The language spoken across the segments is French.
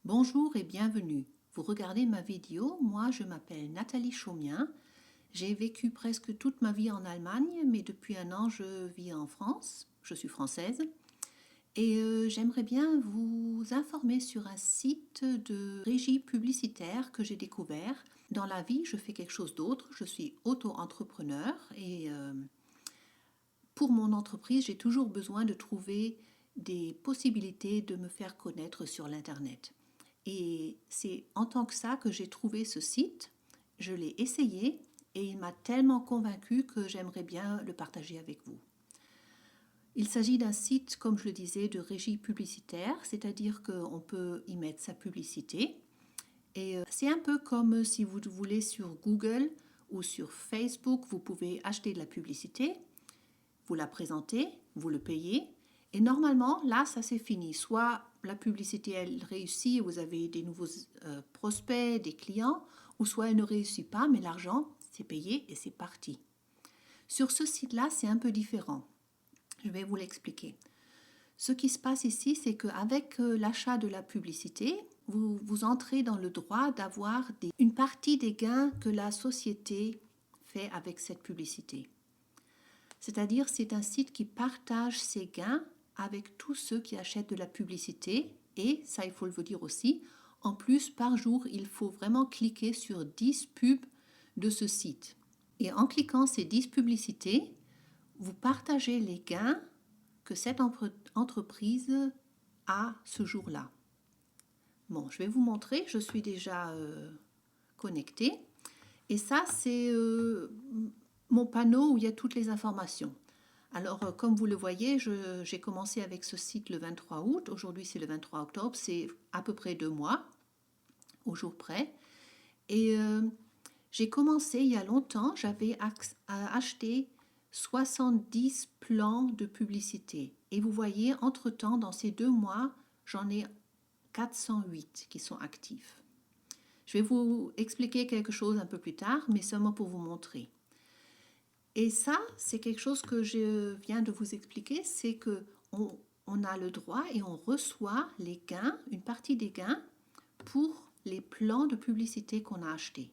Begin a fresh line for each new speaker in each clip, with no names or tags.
Bonjour et bienvenue. Vous regardez ma vidéo, moi je m'appelle Nathalie Chaumien. J'ai vécu presque toute ma vie en Allemagne, mais depuis un an je vis en France. Je suis française. Et j'aimerais bien vous informer sur un site de régie publicitaire que j'ai découvert. Dans la vie, je fais quelque chose d'autre. Je suis auto-entrepreneur et pour mon entreprise, j'ai toujours besoin de trouver des possibilités de me faire connaître sur l'Internet. Et c'est en tant que ça que j'ai trouvé ce site. Je l'ai essayé et il m'a tellement convaincu que j'aimerais bien le partager avec vous. Il s'agit d'un site, comme je le disais, de régie publicitaire, c'est-à-dire qu'on peut y mettre sa publicité. Et c'est un peu comme si vous voulez sur Google ou sur Facebook, vous pouvez acheter de la publicité, vous la présentez, vous le payez, et normalement, là, ça c'est fini. Soit la publicité, elle réussit et vous avez des nouveaux prospects, des clients, ou soit elle ne réussit pas, mais l'argent, c'est payé et c'est parti. Sur ce site-là, c'est un peu différent. Je vais vous l'expliquer. Ce qui se passe ici, c'est qu'avec l'achat de la publicité, vous entrez dans le droit d'avoir une partie des gains que la société fait avec cette publicité. C'est-à-dire, c'est un site qui partage ses gains avec tous ceux qui achètent de la publicité. Et, ça il faut le dire aussi, en plus, par jour, il faut vraiment cliquer sur 10 pubs de ce site. Et en cliquant ces 10 publicités, vous partagez les gains que cette entreprise a ce jour-là. Bon, je vais vous montrer, je suis déjà connectée. Et ça, c'est mon panneau où il y a toutes les informations. Alors, comme vous le voyez, j'ai commencé avec ce site le 23 août. Aujourd'hui, c'est le 23 octobre. C'est à peu près 2 mois, au jour près. Et j'ai commencé il y a longtemps. J'avais acheté 70 plans de publicité. Et vous voyez, entre-temps, dans ces 2 mois, j'en ai 408 qui sont actifs. Je vais vous expliquer quelque chose un peu plus tard, mais seulement pour vous montrer. Et ça, c'est quelque chose que je viens de vous expliquer, c'est que on a le droit et on reçoit les gains, une partie des gains pour les plans de publicité qu'on a achetés.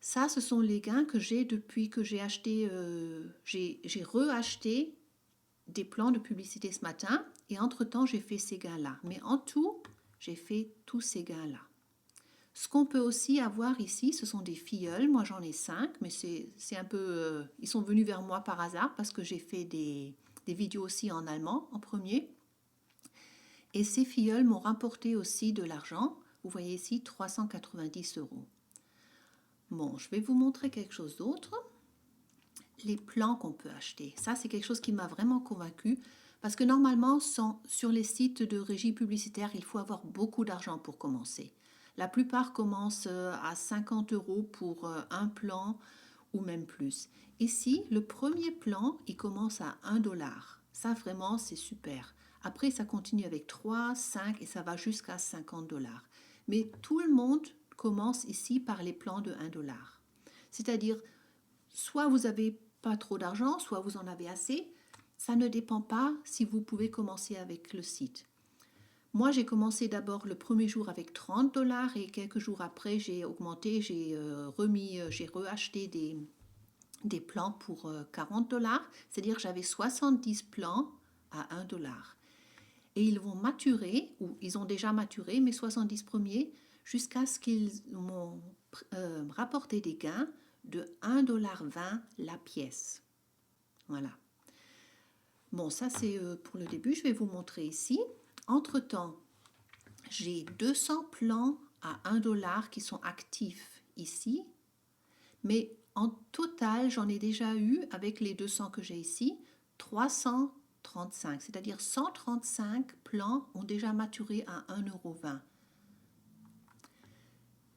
Ça, ce sont les gains que j'ai depuis que j'ai acheté, j'ai reacheté des plans de publicité ce matin et entre-temps, j'ai fait ces gains-là. Mais en tout, j'ai fait tous ces gains-là. Ce qu'on peut aussi avoir ici, ce sont des filleuls. Moi, j'en ai 5, mais c'est un peu... ils sont venus vers moi par hasard parce que j'ai fait des vidéos aussi en allemand en premier. Et ces filleuls m'ont rapporté aussi de l'argent. Vous voyez ici, 390 euros. Bon, je vais vous montrer quelque chose d'autre. Les plans qu'on peut acheter. Ça, c'est quelque chose qui m'a vraiment convaincue. Parce que normalement, sur les sites de régie publicitaire, il faut avoir beaucoup d'argent pour commencer. La plupart commencent à 50 euros pour un plan ou même plus. Ici, le premier plan, il commence à 1 dollar. Ça, vraiment, c'est super. Après, ça continue avec 3, 5 et ça va jusqu'à 50 dollars. Mais tout le monde commence ici par les plans de 1 dollar. C'est-à-dire, soit vous n'avez pas trop d'argent, soit vous en avez assez. Ça ne dépend pas si vous pouvez commencer avec le site. Moi, j'ai commencé d'abord le premier jour avec 30 dollars et quelques jours après, j'ai augmenté, j'ai reacheté des plans pour 40 dollars. C'est-à-dire que j'avais 70 plans à 1 dollar. Et ils vont maturer, ou ils ont déjà maturé, mes 70 premiers, jusqu'à ce qu'ils m'ont rapporté des gains de 1,20$ la pièce. Voilà. Bon, ça c'est pour le début. Je vais vous montrer ici. Entre-temps, j'ai 200 plans à 1 dollar qui sont actifs ici. Mais en total, j'en ai déjà eu, avec les 200 que j'ai ici, 335. C'est-à-dire 135 plans ont déjà maturé à 1,20€.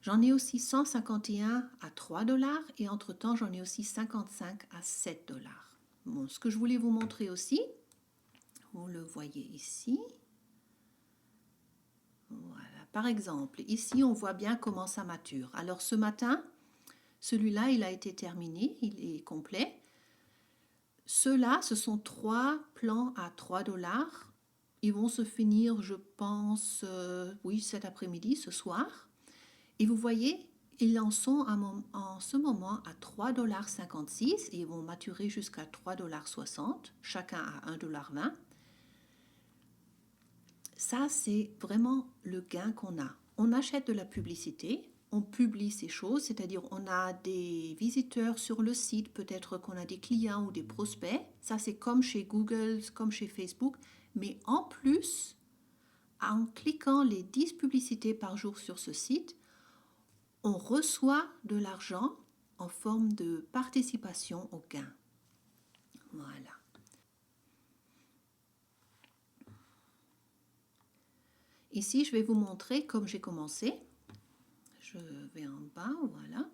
J'en ai aussi 151 à 3 dollars et entre-temps, j'en ai aussi 55 à 7 dollars. Bon, ce que je voulais vous montrer aussi, vous le voyez ici. Voilà. Par exemple, ici, on voit bien comment ça mature. Alors, ce matin, celui-là, il a été terminé, il est complet. Ceux-là, ce sont 3 plans à 3 dollars. Ils vont se finir, je pense, oui, cet après-midi, ce soir. Et vous voyez, ils en sont en ce moment à 3,56 $ et ils vont maturer jusqu'à 3,60 $, chacun à 1,20 $. Ça, c'est vraiment le gain qu'on a. On achète de la publicité, on publie ces choses, c'est-à-dire on a des visiteurs sur le site, peut-être qu'on a des clients ou des prospects. Ça, c'est comme chez Google, comme chez Facebook. Mais en plus, en cliquant les 10 publicités par jour sur ce site, on reçoit de l'argent en forme de participation au gain. Voilà. Ici, je vais vous montrer comme j'ai commencé. Je vais en bas, voilà.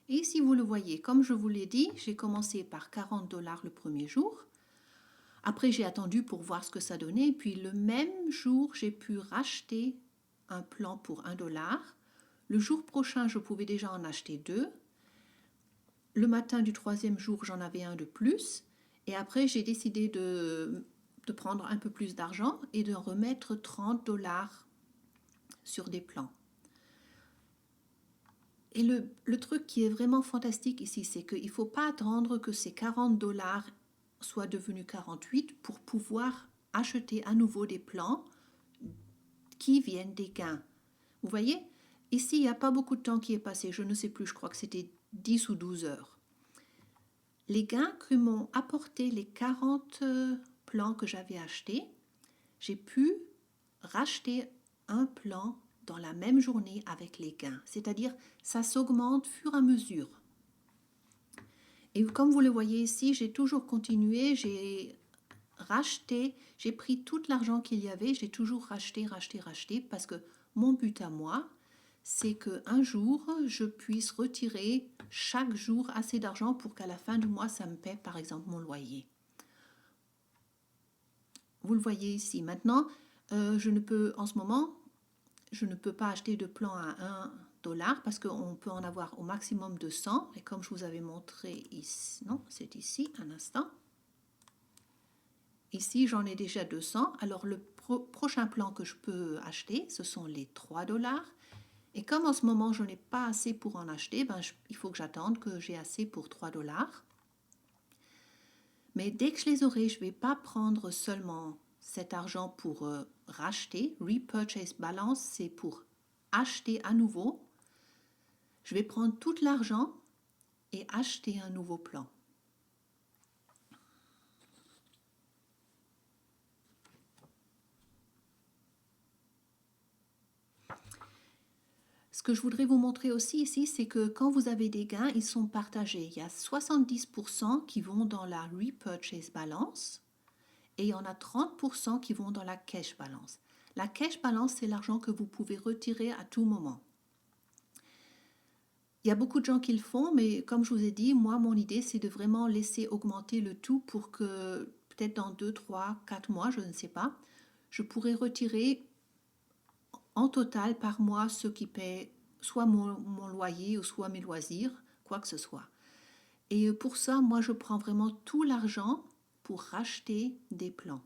Et si vous le voyez, comme je vous l'ai dit, j'ai commencé par 40 $ le premier jour. Après, j'ai attendu pour voir ce que ça donnait. Puis le même jour, j'ai pu racheter un plan pour 1 $. Le jour prochain, je pouvais déjà en acheter 2. Le matin du troisième jour, j'en avais un de plus. Et après, j'ai décidé de prendre un peu plus d'argent et de remettre 30 $ sur des plans. Et le truc qui est vraiment fantastique ici, c'est qu'il ne faut pas attendre que ces 40 $ soient devenus 48 pour pouvoir acheter à nouveau des plans qui viennent des gains. Vous voyez, ici, il n'y a pas beaucoup de temps qui est passé. Je ne sais plus, je crois que c'était 10 ou 12 heures. Les gains que m'ont apporté les 40 plans que j'avais achetés, j'ai pu racheter un plan dans la même journée avec les gains. C'est-à-dire, ça s'augmente au fur et à mesure. Et comme vous le voyez ici, j'ai toujours continué, j'ai racheté, j'ai pris tout l'argent qu'il y avait, j'ai toujours racheté, parce que mon but à moi, c'est qu'un jour, je puisse retirer chaque jour assez d'argent pour qu'à la fin du mois, ça me paie par exemple mon loyer. Vous le voyez ici. Maintenant, je ne peux, en ce moment, je ne peux pas acheter de plan à 1 $ parce qu'on peut en avoir au maximum de 100. Et comme je vous avais montré ici, non, c'est ici, un instant. Ici, j'en ai déjà 200. Alors, le prochain plan que je peux acheter, ce sont les 3 $. Et comme en ce moment, je n'ai pas assez pour en acheter, il faut que j'attende que j'ai assez pour 3 $. Mais dès que je les aurai, je ne vais pas prendre seulement cet argent pour racheter. Repurchase balance, c'est pour acheter à nouveau. Je vais prendre tout l'argent et acheter un nouveau plan. Ce que je voudrais vous montrer aussi ici, c'est que quand vous avez des gains, ils sont partagés. Il y a 70% qui vont dans la repurchase balance et il y en a 30% qui vont dans la cash balance. La cash balance, c'est l'argent que vous pouvez retirer à tout moment. Il y a beaucoup de gens qui le font, mais comme je vous ai dit, moi, mon idée, c'est de vraiment laisser augmenter le tout pour que peut-être dans 2, 3, 4 mois, je ne sais pas, je pourrais retirer en total par mois ce qui paie soit mon loyer ou soit mes loisirs, quoi que ce soit. Et pour ça, moi, je prends vraiment tout l'argent pour racheter des plans.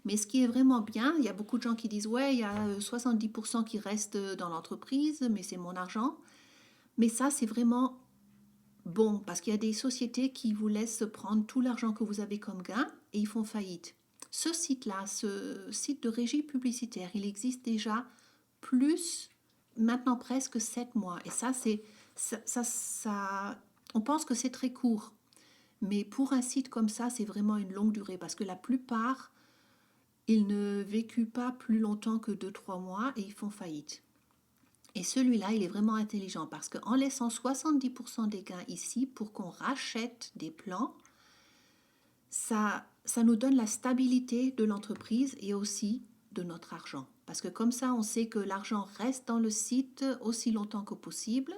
Mais ce qui est vraiment bien, il y a beaucoup de gens qui disent « Ouais, il y a 70% qui restent dans l'entreprise, mais c'est mon argent. » Mais ça, c'est vraiment bon, parce qu'il y a des sociétés qui vous laissent prendre tout l'argent que vous avez comme gain et ils font faillite. Ce site-là, ce site de régie publicitaire, il existe déjà maintenant presque 7 mois. Et ça, on pense que c'est très court. Mais pour un site comme ça, c'est vraiment une longue durée parce que la plupart, ils ne vécurent pas plus longtemps que 2-3 mois et ils font faillite. Et celui-là, il est vraiment intelligent parce qu'en laissant 70% des gains ici pour qu'on rachète des plans, ça nous donne la stabilité de l'entreprise et aussi de notre argent. Parce que comme ça, on sait que l'argent reste dans le site aussi longtemps que possible.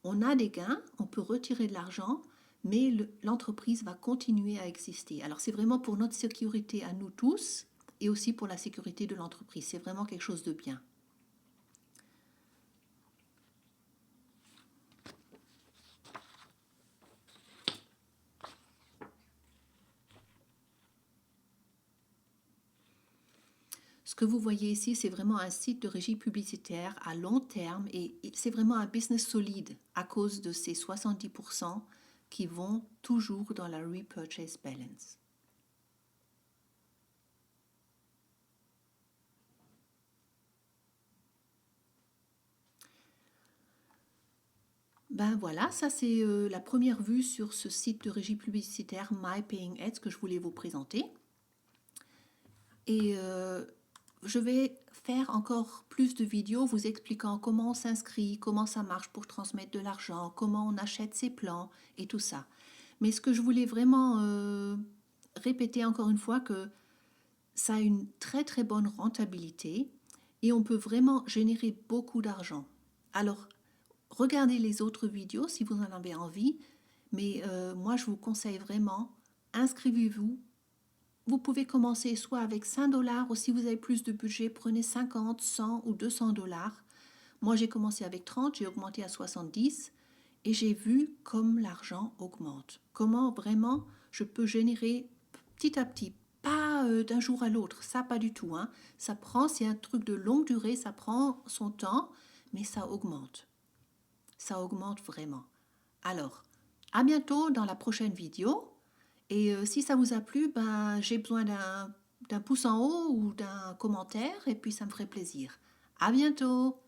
On a des gains, on peut retirer de l'argent, mais l'entreprise va continuer à exister. Alors c'est vraiment pour notre sécurité à nous tous et aussi pour la sécurité de l'entreprise. C'est vraiment quelque chose de bien. que vous voyez ici, c'est vraiment un site de régie publicitaire à long terme et c'est vraiment un business solide à cause de ces 70% qui vont toujours dans la repurchase balance. Ben voilà, ça c'est la première vue sur ce site de régie publicitaire My Paying Ads que je voulais vous présenter. Et je vais faire encore plus de vidéos vous expliquant comment on s'inscrit, comment ça marche pour transmettre de l'argent, comment on achète ses plans et tout ça. Mais ce que je voulais vraiment répéter encore une fois, que ça a une très très bonne rentabilité et on peut vraiment générer beaucoup d'argent. Alors, regardez les autres vidéos si vous en avez envie, mais moi je vous conseille vraiment, inscrivez-vous. Vous pouvez commencer soit avec 5 $ ou si vous avez plus de budget, prenez 50, 100 ou 200 $. Moi j'ai commencé avec 30, j'ai augmenté à 70 et j'ai vu comme l'argent augmente. Comment vraiment je peux générer petit à petit, pas d'un jour à l'autre, ça pas du tout. Hein. Ça prend, c'est un truc de longue durée, ça prend son temps, mais ça augmente. Ça augmente vraiment. Alors, à bientôt dans la prochaine vidéo. Et si ça vous a plu, ben, j'ai besoin d'un pouce en haut ou d'un commentaire et puis ça me ferait plaisir. À bientôt!